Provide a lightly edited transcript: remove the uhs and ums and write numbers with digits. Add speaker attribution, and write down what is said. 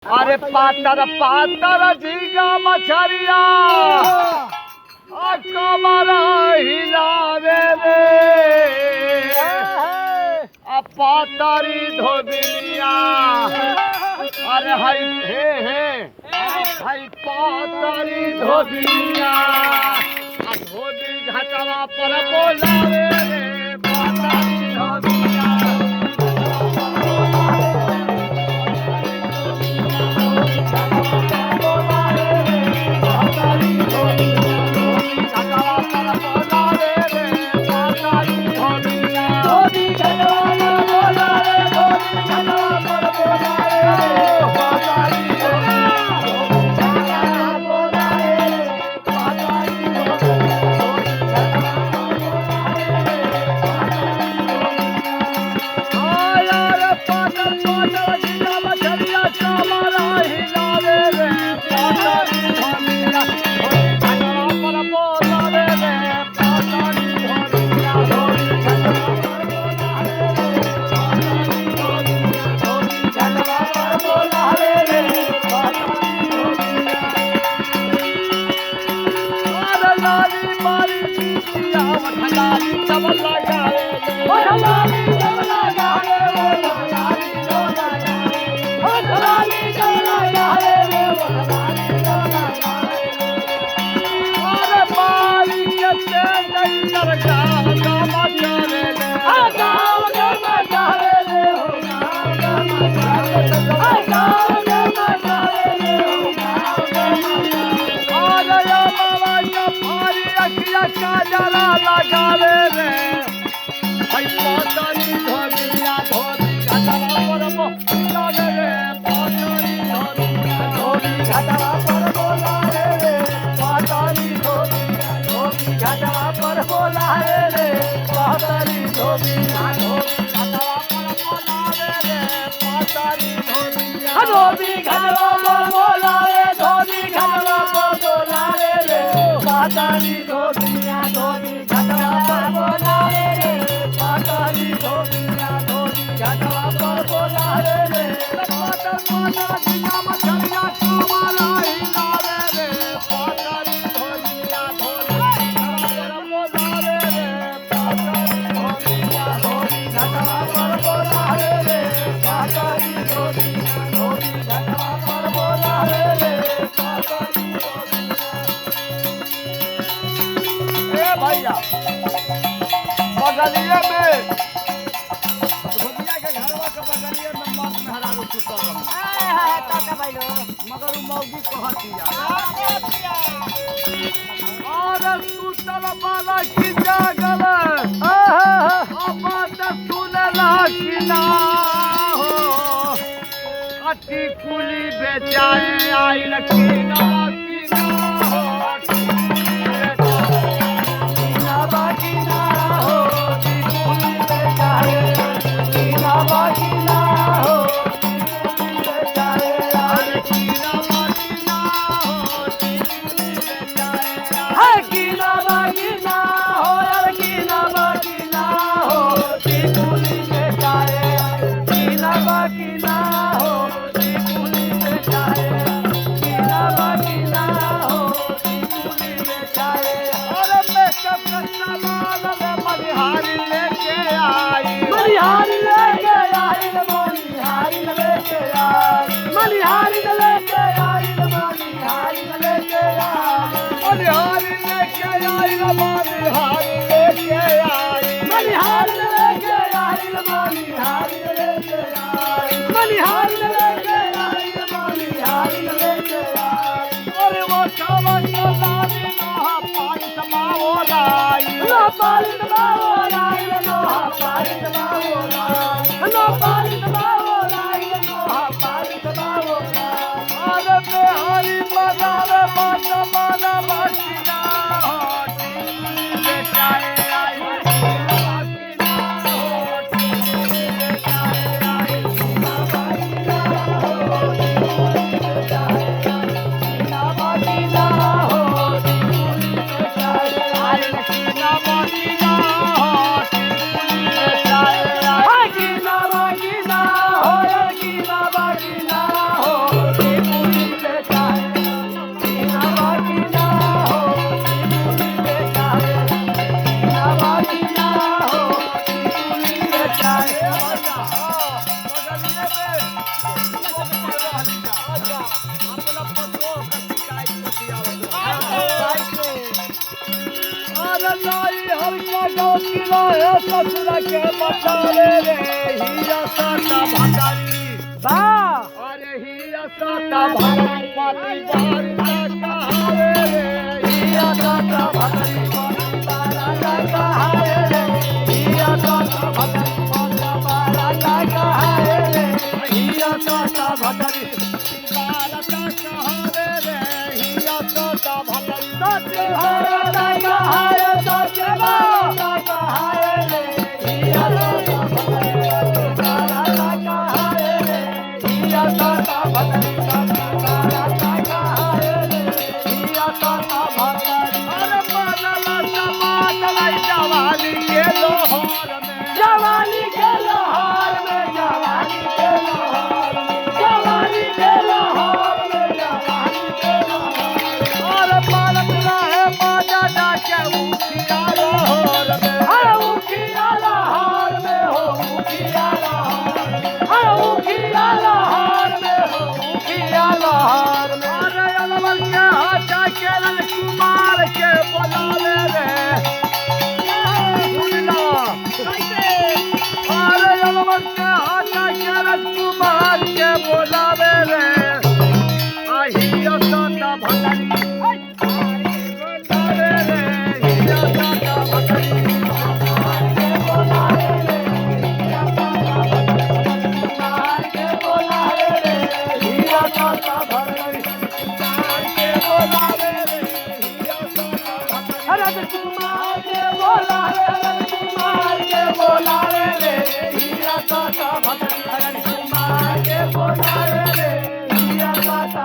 Speaker 1: अरे पातर पातर झींगा मछरिया कमरा हिलावे रे पातरी धोबिनिया अरे हाय हाय पातरी धोबिनिया धोबी घाटवा पर बोलावे रे पातरी धोबिनिया बगलिया में धोबिया के घरवा के बगलिया में मस्त मेहरारू सुतल मगर उ मौगी कहतिया और सुतल वाला की जागल अब त सुनला कि ना हो अति कुली बेचाए आइल की ना नाई हर का गौती रहे ससुर के बचावे रे हिया साता भतारी अरे हिया साता भतारी पाती बार कहावे रे हिया साता भतारी पाती बार कहावे रे हिया साता भतारी पाती बार कहावे रे हिया साता भतारी बार कहावे रे हिया साता भतारी सत्य भारत कहावे सत्य भारत कहावे रे हिया साता भतारी बार कहावे रे हिया साता भतारी पाती बार कहावे रे हिया साता भतारी अरे बनला समाज लाई जवानी के लोहार में जवानी के लोहार में जवानी के लोहार में जवानी के लोहार में जवानी के लोहार और पालक रहे बाजा जाके उठिया लोहार में अरे उठिया लोहार में हो उठिया लोहार में अरे उठिया लोहार में हो उठिया लोहार में अरे अलवर के हाथा के कुमार के बोलावे रे सुनला अरे अलवर के हाथा के कुमार के बोलावे रे आहिया साता भतारी बोलावे रे हिया साता भतारी बोलावे रे हिया साता भतारी बोलावे रे हिया साता भतारी अरे कुमार के बोलावे रे कुमार के बोलावे रे हिया साता भतारी अरे कुमार के बोलावे रे हिया साता